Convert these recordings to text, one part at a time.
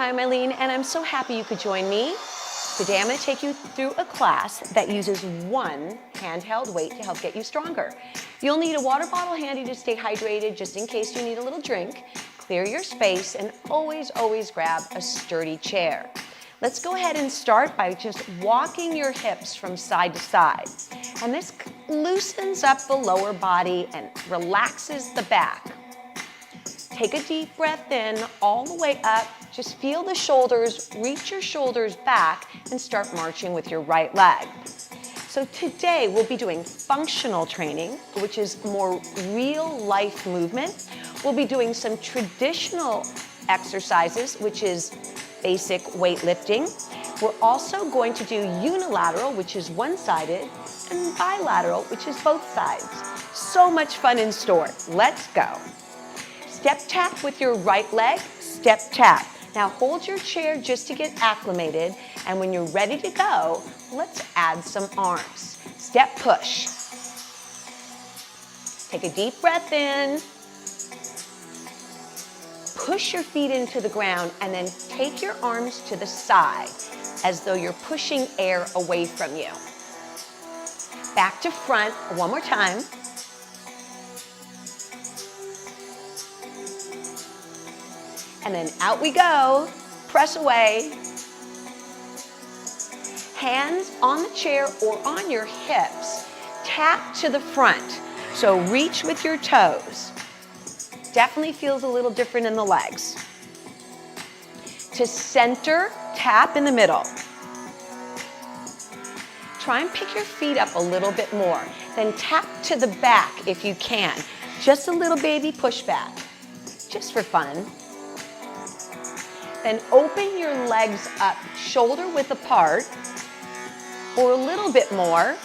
Hi, I'm Aileen, and I'm so happy you could join me. Today I'm going to take you through a class that uses one handheld weight to help get you stronger. You'll need a water bottle handy to stay hydrated just in case you need a little drink. Clear your space and always grab a sturdy chair. Let's go ahead and start by just walking your hips from side to side. And this loosens up the lower body and relaxes the back. Take a deep breath in all the way up. Just feel the shoulders, reach your shoulders back and start marching with your right leg. So today we'll be doing functional training, which is more real life movement. We'll be doing some traditional exercises, which is basic weightlifting. We're also going to do unilateral, which is one-sided, and bilateral, which is both sides. So much fun in store. Let's go. Step tap with your right leg, step tap. Now hold your chair just to get acclimated, and when you're ready to go, let's add some arms. Step push. Take a deep breath in. Push your feet into the ground and then take your arms to the side as though you're pushing air away from you. Back to front, one more time. And then out we go, press away. Hands on the chair or on your hips, tap to the front. So reach with your toes. Definitely feels a little different in the legs. To center, tap in the middle. Try and pick your feet up a little bit more. Then tap to the back if you can. Just a little baby push back, just for fun. Then open your legs up, shoulder width apart, or a little bit more.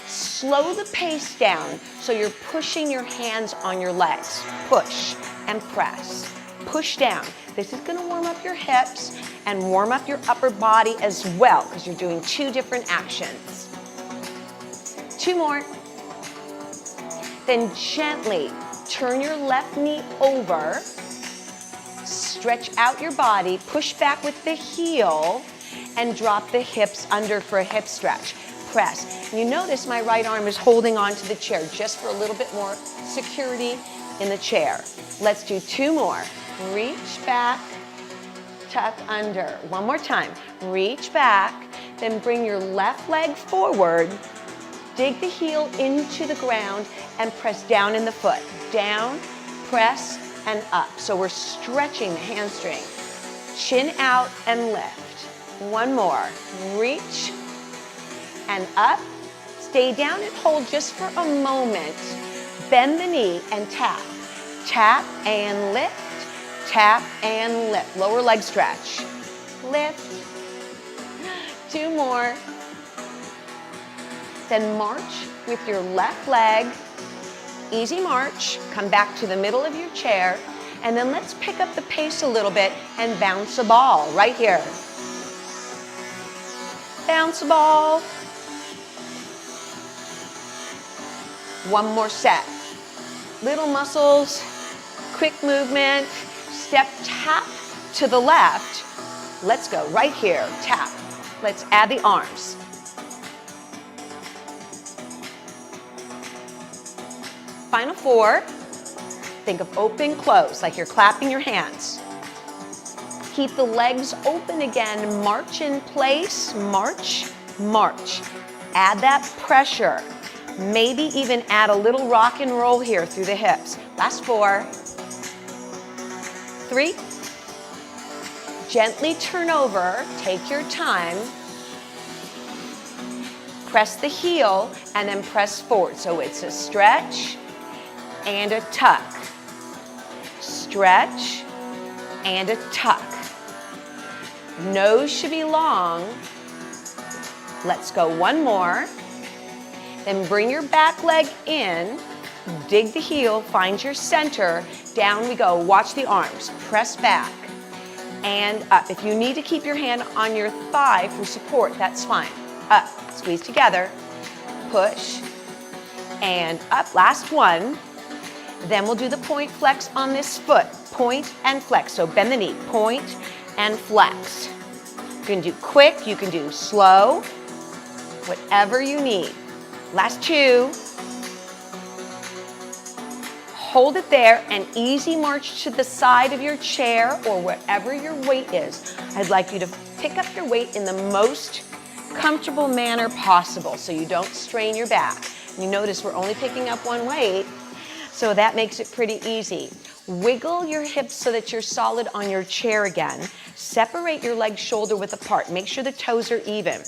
Slow the pace down so you're pushing your hands on your legs. Push and press. Push down. This is going to warm up your hips and warm up your upper body as well because you're doing two different actions. Two more. Then gently turn your left knee over. Stretch out your body, push back with the heel, and drop the hips under for a hip stretch. Press. You notice my right arm is holding onto the chair just for a little bit more security in the chair. Let's do two more. Reach back, tuck under. One more time. Reach back, then bring your left leg forward, dig the heel into the ground, and press down in the foot. Down, press, and up. So we're stretching the hamstring. Chin out and lift. One more. Reach and up. Stay down and hold just for a moment. Bend the knee and tap. Tap and lift. Tap and lift. Lower leg stretch. Lift. Two more. Then march with your left leg. Easy march, come back to the middle of your chair, and then let's pick up the pace a little bit and bounce a ball right here. Bounce a ball. One more set. Little muscles, quick movement, step tap to the left. Let's go right here, tap. Let's add the arms. Final four, think of open, close, like you're clapping your hands. Keep the legs open again, march in place, march, march. Add that pressure. Maybe even add a little rock and roll here through the hips. Last four. Three. Gently turn over, take your time. Press the heel and then press forward. So it's a stretch and a tuck. Stretch and a tuck. Nose should be long. Let's go one more. Then bring your back leg in, dig the heel, find your center. Down we go. Watch the arms. Press back and up. If you need to keep your hand on your thigh for support, that's fine. Up. Squeeze together. Push and up. Last one. Then we'll do the point flex on this foot. Point and flex. So bend the knee. Point and flex. You can do quick, you can do slow, whatever you need. Last 2. Hold it there and easy march to the side of your chair or wherever your weight is. I'd like you to pick up your weight in the most comfortable manner possible so you don't strain your back. You notice we're only picking up one weight, so that makes it pretty easy. Wiggle your hips so that you're solid on your chair again. Separate your legs shoulder width apart. Make sure the toes are even.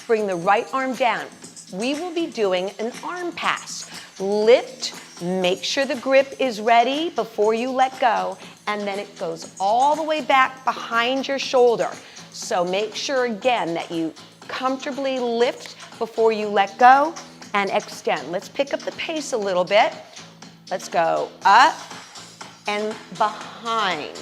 Bring the right arm down. We will be doing an arm pass. Lift, make sure the grip is ready before you let go, and then it goes all the way back behind your shoulder. So make sure again that you comfortably lift before you let go and extend. Let's pick up the pace a little bit. Let's go up and behind,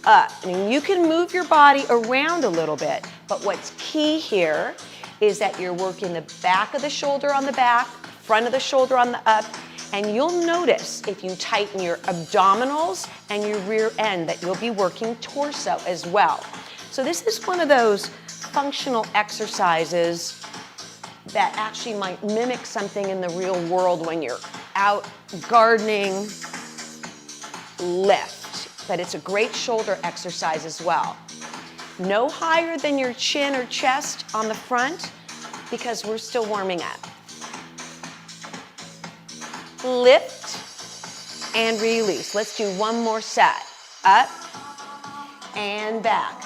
up. And you can move your body around a little bit, but what's key here is that you're working the back of the shoulder on the back, front of the shoulder on the up, and you'll notice if you tighten your abdominals and your rear end that you'll be working torso as well. So this is one of those functional exercises that actually might mimic something in the real world when you're out gardening, lift, but it's a great shoulder exercise as well. No higher than your chin or chest on the front because we're still warming up. Lift and release. Let's do one more set. Up and back.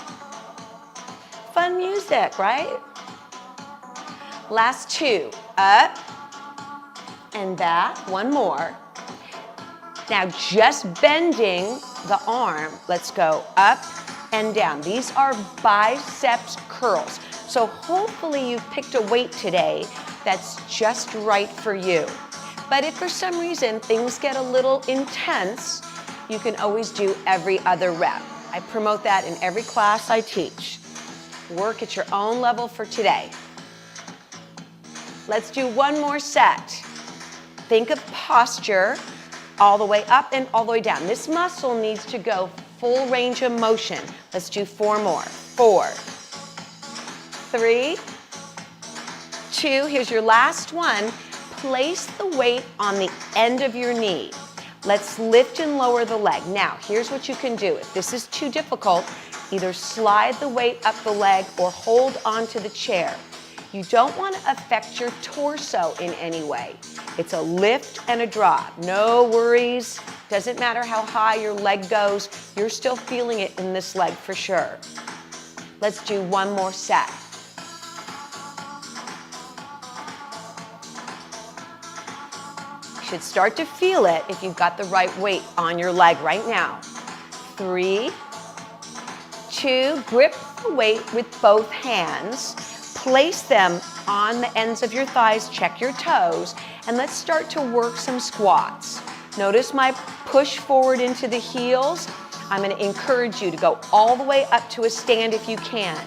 Fun music, right? Last 2. Up and back. One more. Now just bending the arm. Let's go up and down. These are biceps curls. So hopefully you've picked a weight today that's just right for you. But if for some reason things get a little intense, you can always do every other rep. I promote that in every class I teach. Work at your own level for today. Let's do one more set. Think of posture all the way up and all the way down. This muscle needs to go full range of motion. Let's do 4 more. 4, 3, 2. Here's your last one. Place the weight on the end of your knee. Let's lift and lower the leg. Now, here's what you can do. If this is too difficult, either slide the weight up the leg or hold onto the chair. You don't want to affect your torso in any way. It's a lift and a drop. No worries. Doesn't matter how high your leg goes. You're still feeling it in this leg for sure. Let's do one more set. You should start to feel it if you've got the right weight on your leg right now. 3, 2, grip the weight with both hands. Place them on the ends of your thighs, check your toes, and let's start to work some squats. Notice my push forward into the heels. I'm going to encourage you to go all the way up to a stand if you can.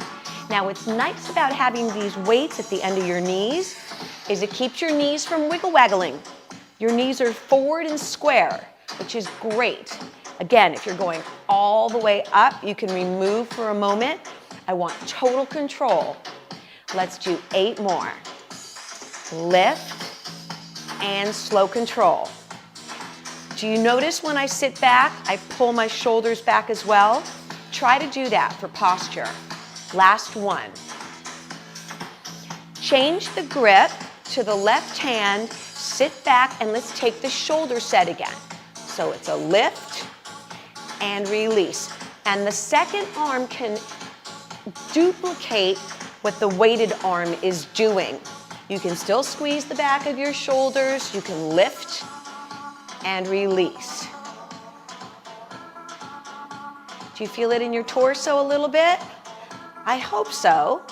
Now, what's nice about having these weights at the end of your knees is it keeps your knees from wiggle waggling. Your knees are forward and square, which is great. Again, if you're going all the way up, you can remove for a moment. I want total control. Let's do 8 more. Lift and slow control. Do you notice when I sit back, I pull my shoulders back as well? Try to do that for posture. Last one. Change the grip to the left hand, sit back, and let's take the shoulder set again. So it's a lift and release. And the second arm can duplicate what the weighted arm is doing. You can still squeeze the back of your shoulders, you can lift and release. Do you feel it in your torso a little bit? I hope so,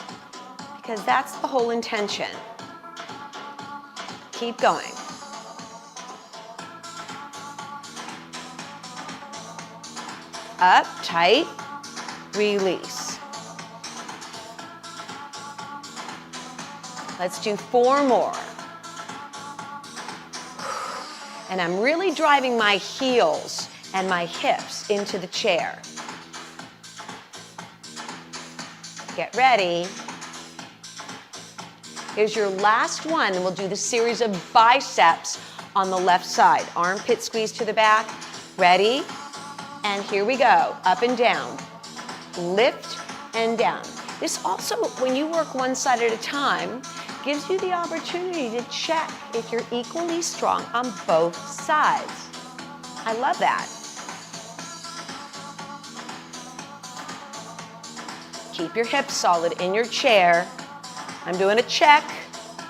because that's the whole intention. Keep going. Up, tight, release. Let's do 4 more. And I'm really driving my heels and my hips into the chair. Get ready. Here's your last one, and we'll do the series of biceps on the left side. Armpit squeeze to the back. Ready? And here we go. Up and down. Lift and down. This also, when you work one side at a time, gives you the opportunity to check if you're equally strong on both sides. I love that. Keep your hips solid in your chair. I'm doing a check.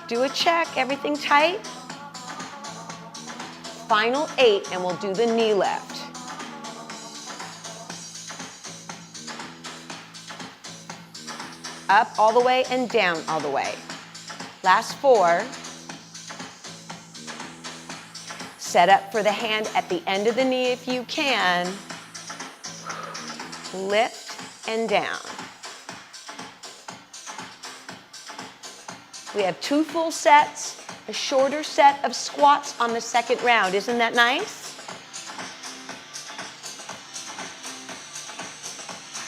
Do a check. Everything tight? Final 8, and we'll do the knee lift. Up all the way and down all the way. Last 4. Set up for the hand at the end of the knee if you can. Lift and down. We have 2 full sets, a shorter set of squats on the second round. Isn't that nice?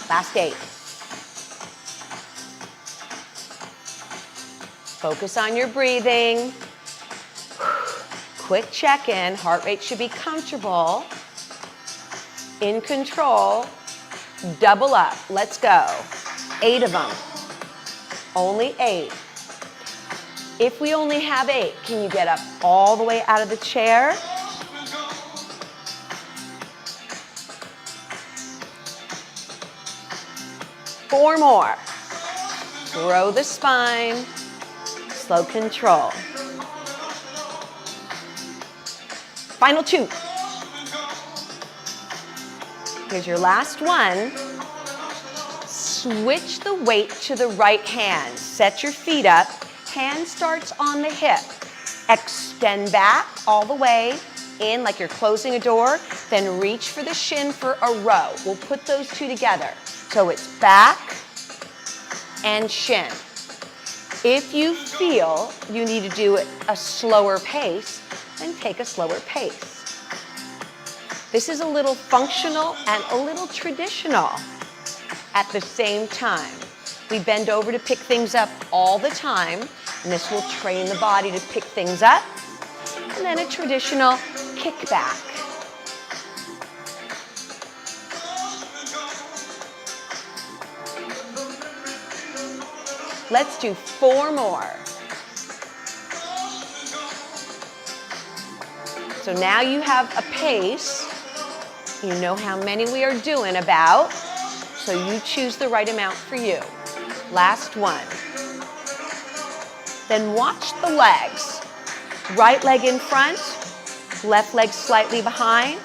Last 8. Focus on your breathing. Quick check-in. Heart rate should be comfortable. In control. Double up. Let's go. 8 of them. Only 8. If we only have 8, can you get up all the way out of the chair? Four more. Grow the spine. Slow control. Final 2. Here's your last one. Switch the weight to the right hand. Set your feet up. Hand starts on the hip. Extend back all the way in like you're closing a door. Then reach for the shin for a row. We'll put those 2 together. So it's back and shin. If you feel you need to do a slower pace, then take a slower pace. This is a little functional and a little traditional at the same time. We bend over to pick things up all the time, and this will train the body to pick things up. And then a traditional kickback. Let's do 4 more. So now you have a pace. You know how many we are doing about, so you choose the right amount for you. Last one. Then watch the legs. Right leg in front, left leg slightly behind.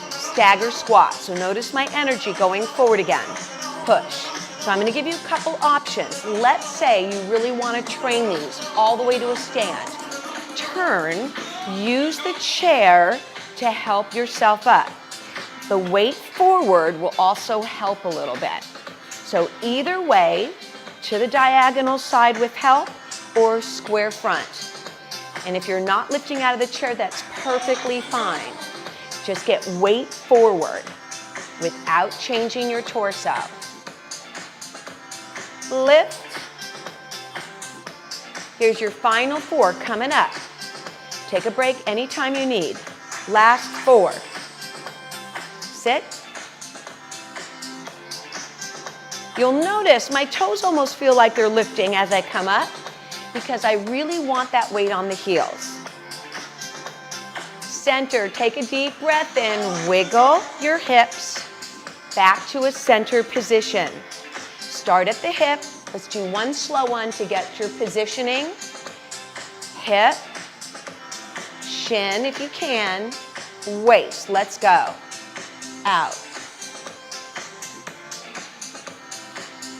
Stagger squat. So notice my energy going forward again. Push. So I'm going to give you a couple options. Let's say you really want to train these all the way to a stand. Turn, use the chair to help yourself up. The weight forward will also help a little bit. So either way, to the diagonal side with help or square front. And if you're not lifting out of the chair, that's perfectly fine. Just get weight forward without changing your torso. Lift. Here's your final 4 coming up. Take a break anytime you need. Last 4. Sit. You'll notice my toes almost feel like they're lifting as I come up because I really want that weight on the heels. Center, take a deep breath in, wiggle your hips back to a center position. Start at the hip. Let's do one slow one to get your positioning. Hip, shin if you can, waist, let's go. Out.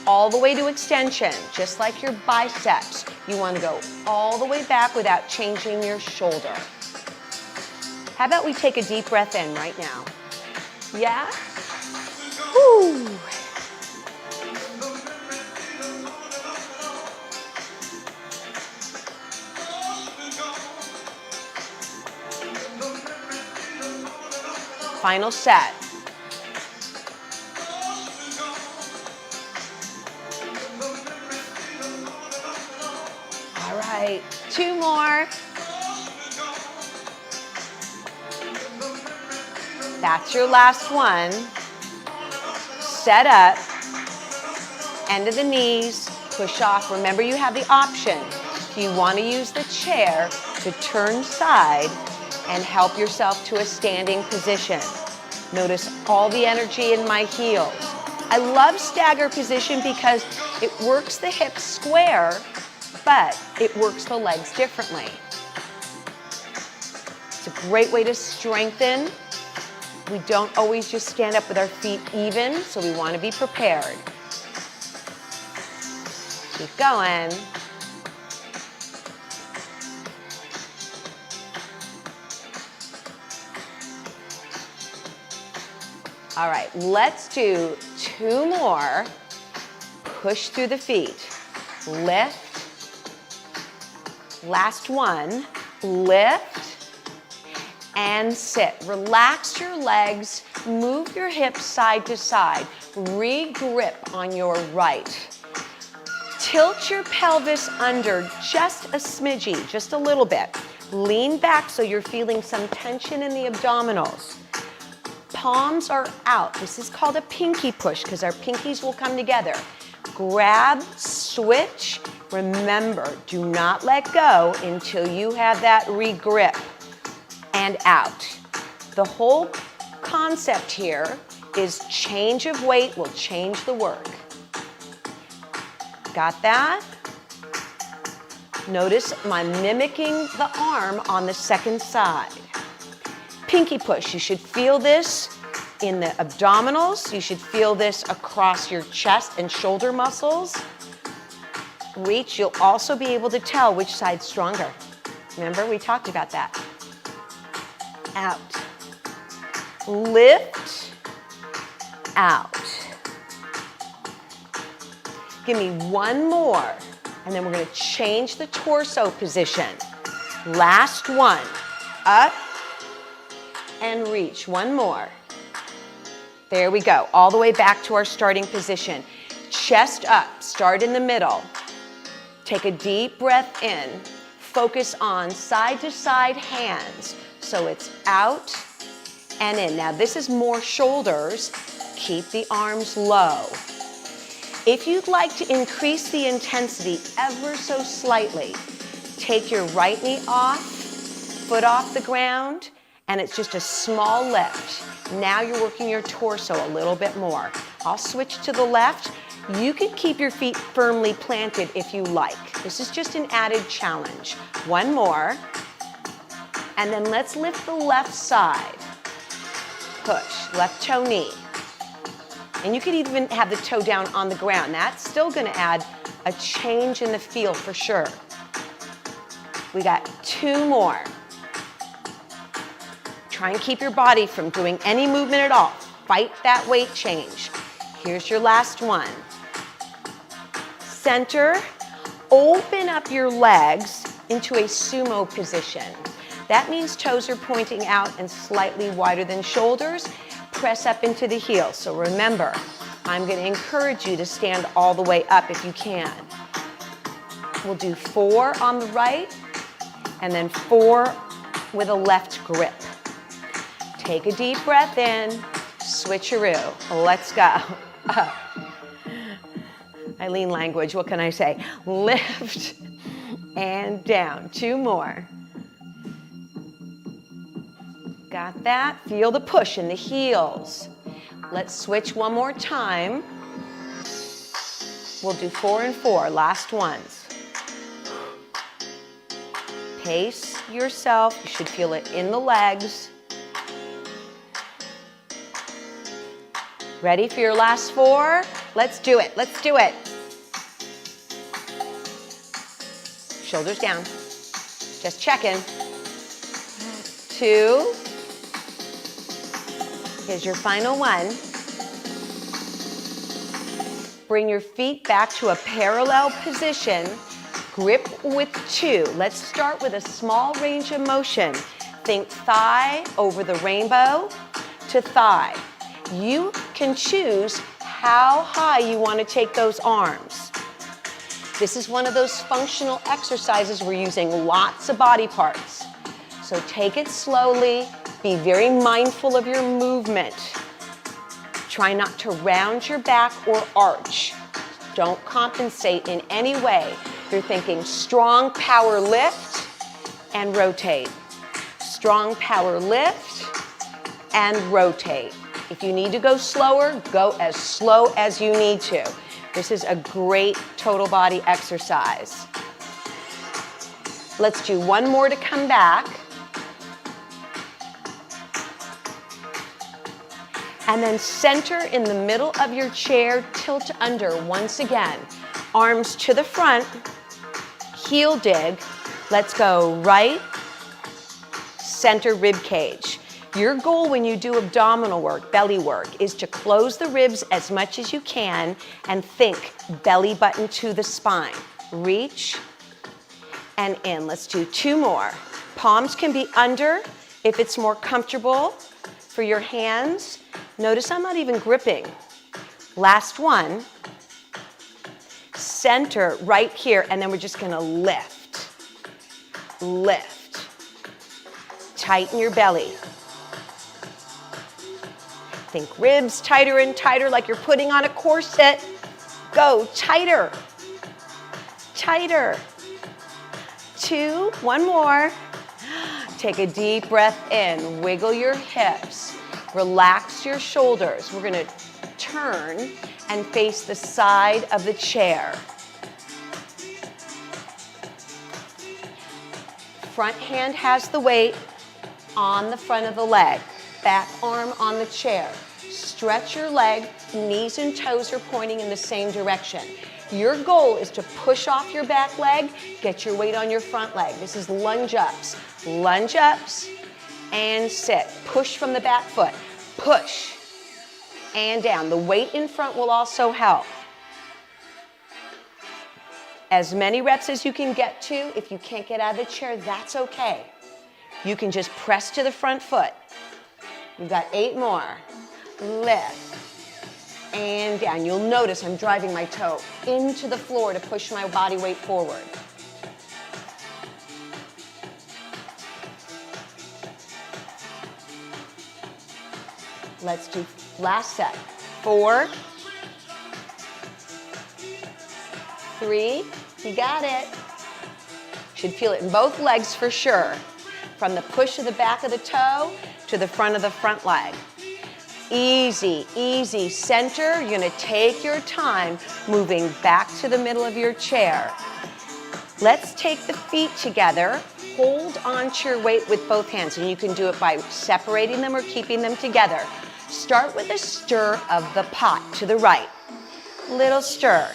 All the way to extension, just like your biceps. You want to go all the way back without changing your shoulder. How about we take a deep breath in right now? Yeah? Woo! Final set. right, 2 more. That's your last one. Set up, end of the knees, push off. Remember, you have the option. If you want to use the chair to turn side and help yourself to a standing position. Notice all the energy in my heels. I love stagger position because it works the hips square, but it works the legs differently. It's a great way to strengthen. We don't always just stand up with our feet even, so we want to be prepared. Keep going. All right, let's do 2 more. Push through the feet. Lift. Last one. Lift. And sit. Relax your legs. Move your hips side to side. Re-grip on your right. Tilt your pelvis under just a smidgy, just a little bit. Lean back so you're feeling some tension in the abdominals. Palms are out. This is called a pinky push because our pinkies will come together. Grab, switch. Remember, do not let go until you have that re-grip. And out. The whole concept here is change of weight will change the work. Got that? Notice I'm mimicking the arm on the second side. Pinky push, you should feel this in the abdominals. You should feel this across your chest and shoulder muscles. Reach, you'll also be able to tell which side's stronger. Remember, we talked about that. Out. Lift. Out. Give me 1 more, and then we're going to change the torso position. Last one. Up and reach. 1 more. There we go. All the way back to our starting position. Chest up. Start in the middle. Take a deep breath in. Focus on side to side hands. So it's out and in. Now this is more shoulders. Keep the arms low. If you'd like to increase the intensity ever so slightly, take your right knee off, foot off the ground, and it's just a small lift. Now you're working your torso a little bit more. I'll switch to the left. You can keep your feet firmly planted if you like. This is just an added challenge. 1 more. And then let's lift the left side. Push, left toe knee. And you could even have the toe down on the ground. That's still gonna add a change in the feel for sure. We got 2 more. Try and keep your body from doing any movement at all. Fight that weight change. Here's your last one. Center, open up your legs into a sumo position. That means toes are pointing out and slightly wider than shoulders. Press up into the heels. So remember, I'm going to encourage you to stand all the way up if you can. We'll do 4 on the right and then 4 with a left grip. Take a deep breath in, switcheroo. Let's go. Aileen language, what can I say? Lift and down. 2 more. Got that? Feel the push in the heels. Let's switch 1 more time. We'll do 4 and 4, last ones. Pace yourself. You should feel it in the legs. Ready for your last 4? Let's do it. Let's do it. Shoulders down. Just checking. 2. Here's your final one. Bring your feet back to a parallel position. Grip with 2. Let's start with a small range of motion. Think thigh over the rainbow to thigh. You can choose how high you want to take those arms. This is one of those functional exercises we're using lots of body parts. So take it slowly, be very mindful of your movement. Try not to round your back or arch. Don't compensate in any way. You're thinking strong power lift and rotate. Strong power lift and rotate. If you need to go slower, go as slow as you need to. This is a great total body exercise. Let's do one more to come back. And then center in the middle of your chair, tilt under once again. Arms to the front, heel dig. Let's go right, center rib cage. Your goal when you do abdominal work, belly work, is to close the ribs as much as you can and think belly button to the spine. Reach and in. Let's do two more. Palms can be under if it's more comfortable for your hands. Notice I'm not even gripping. Last one. Center right here, and then we're just gonna lift. Lift. Tighten your belly. Think ribs tighter and tighter like you're putting on a corset. Go tighter. Tighter. Two, one more. Take a deep breath in. Wiggle your hips. Relax your shoulders. We're gonna turn and face the side of the chair. Front hand has the weight on the front of the leg. Back arm on the chair. Stretch your leg, knees and toes are pointing in the same direction. Your goal is to push off your back leg, get your weight on your front leg. This is lunge ups. Lunge ups and sit. Push from the back foot. Push and down. The weight in front will also help. As many reps as you can get to. If you can't get out of the chair, that's okay. You can just press to the front foot. We've got 8 more. Lift and down. You'll notice I'm driving my toe into the floor to push my body weight forward. Let's do last set. 4, 3, you got it. Should feel it in both legs for sure. From the push of the back of the toe to the front of the front leg. Easy, easy. Center, you're gonna take your time moving back to the middle of your chair. Let's take the feet together. Hold on to your weight with both hands, and you can do it by separating them or keeping them together. Start with a stir of the pot to the right. Little stir.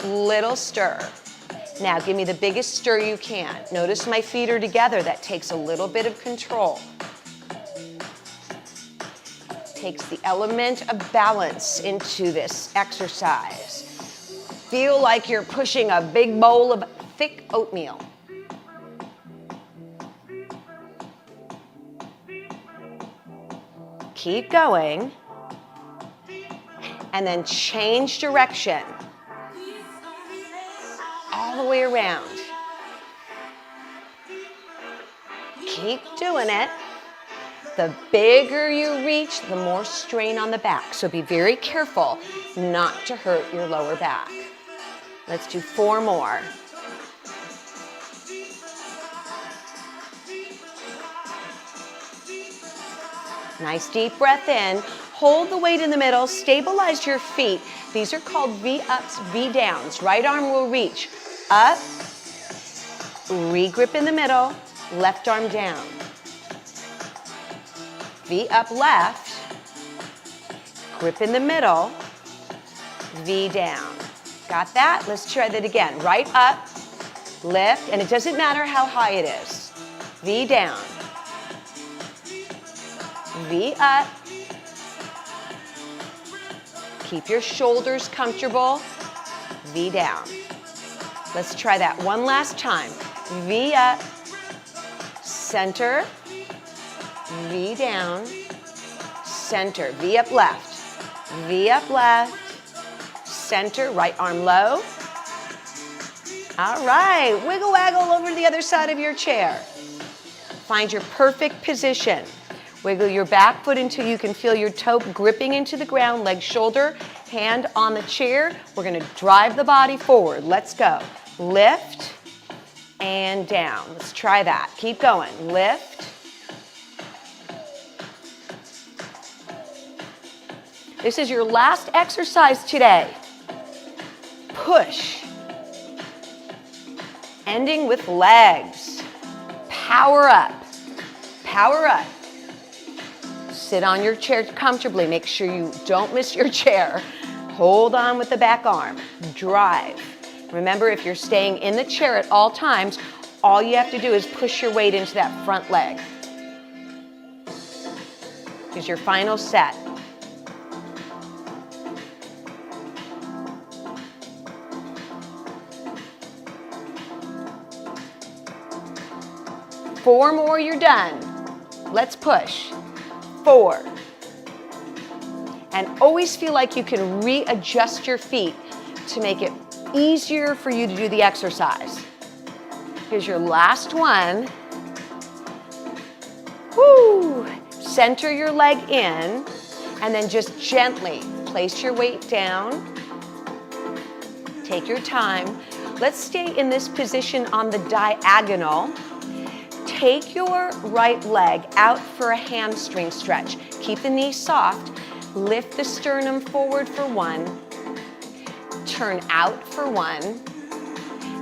Little stir. Now give me the biggest stir you can. Notice my feet are together. That takes a little bit of control. Takes the element of balance into this exercise. Feel like you're pushing a big bowl of thick oatmeal. Keep going. And then change direction. All the way around. Keep doing it. The bigger you reach, the more strain on the back. So be very careful not to hurt your lower back. Let's do 4 more. Nice deep breath in. Hold the weight in the middle. Stabilize your feet. These are called V-ups, V-downs. Right arm will reach up, re-grip in the middle, left arm down. V up left, grip in the middle, V down. Got that? Let's try that again. Right up, lift, and it doesn't matter how high it is. V down, V up. Keep your shoulders comfortable, V down. Let's try that one last time. V up, center, V down, center, V up left, center, right arm low, All right, wiggle waggle over to the other side of your chair. Find your perfect position. Wiggle your back foot until you can feel your toe gripping into the ground, leg, shoulder, hand on the chair. We're gonna drive the body forward. Let's go. Lift and down. Let's try that. Keep going. Lift. This is your last exercise today. Push. Ending with legs. Power up. Power up. Sit on your chair comfortably. Make sure you don't miss your chair. Hold on with the back arm. Drive. Remember, if you're staying in the chair at all times, all you have to do is push your weight into that front leg. Here's your final set. Four more, you're done. Let's push. 4. And always feel like you can readjust your feet to make it easier for you to do the exercise. Here's your last one. Woo! Center your leg in and then just gently place your weight down. Take your time. Let's stay in this position on the diagonal. Take your right leg out for a hamstring stretch. Keep the knee soft. Lift the sternum forward for 1. Turn out for 1.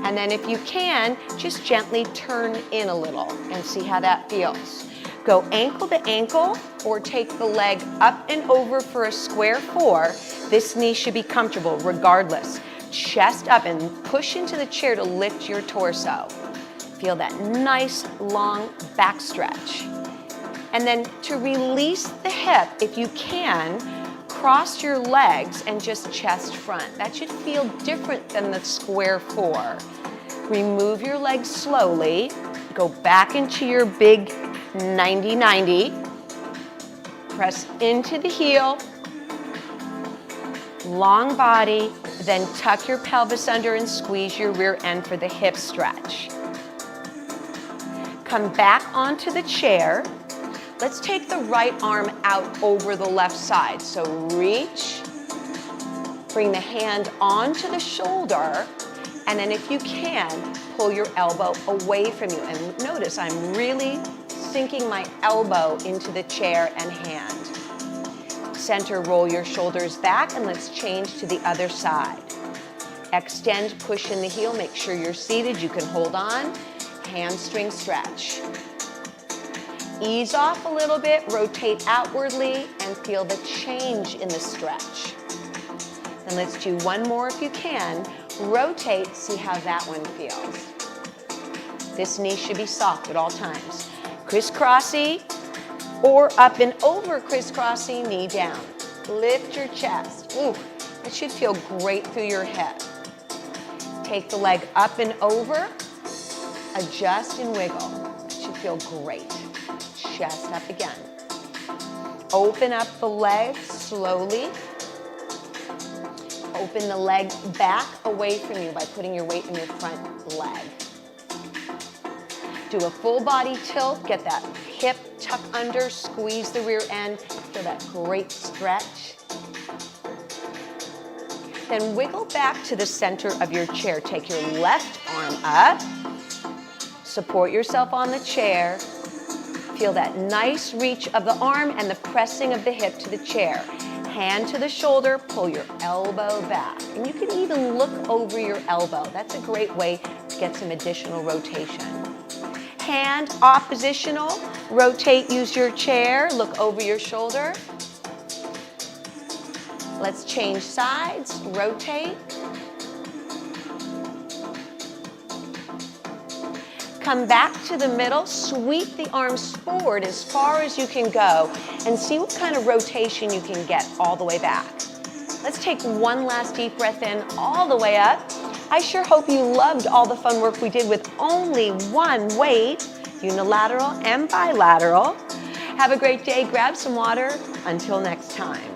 And then if you can, just gently turn in a little and see how that feels. Go ankle to ankle or take the leg up and over for a square 4. This knee should be comfortable regardless. Chest up and push into the chair to lift your torso. Feel that nice long back stretch. And then to release the hip, if you can, cross your legs and just chest front. That should feel different than the square 4. Remove your legs slowly. Go back into your big 90-90. Press into the heel. Long body. Then tuck your pelvis under and squeeze your rear end for the hip stretch. Come back onto the chair. Let's take the right arm out over the left side. So reach, bring the hand onto the shoulder, and then if you can, pull your elbow away from you. And notice I'm really sinking my elbow into the chair and hand. Center, roll your shoulders back, and let's change to the other side. Extend, push in the heel, make sure you're seated, you can hold on. Hamstring stretch. Ease off a little bit, rotate outwardly, and feel the change in the stretch. Then let's do one more if you can. Rotate, see how that one feels. This knee should be soft at all times. Crisscrossy or up and over crisscrossy, knee down. Lift your chest. Ooh, that should feel great through your hip. Take the leg up and over. Adjust and wiggle. It should feel great. Chest up again. Open up the leg slowly. Open the leg back away from you by putting your weight in your front leg. Do a full body tilt. Get that hip tuck under. Squeeze the rear end. Feel that great stretch. Then wiggle back to the center of your chair. Take your left arm up. Support yourself on the chair. Feel that nice reach of the arm and the pressing of the hip to the chair. Hand to the shoulder, pull your elbow back. And you can even look over your elbow. That's a great way to get some additional rotation. Hand oppositional, rotate, use your chair, look over your shoulder. Let's change sides, rotate. Come back to the middle, sweep the arms forward as far as you can go and see what kind of rotation you can get all the way back. Let's take one last deep breath in all the way up. I sure hope you loved all the fun work we did with only one weight, unilateral and bilateral. Have a great day, grab some water. Until next time.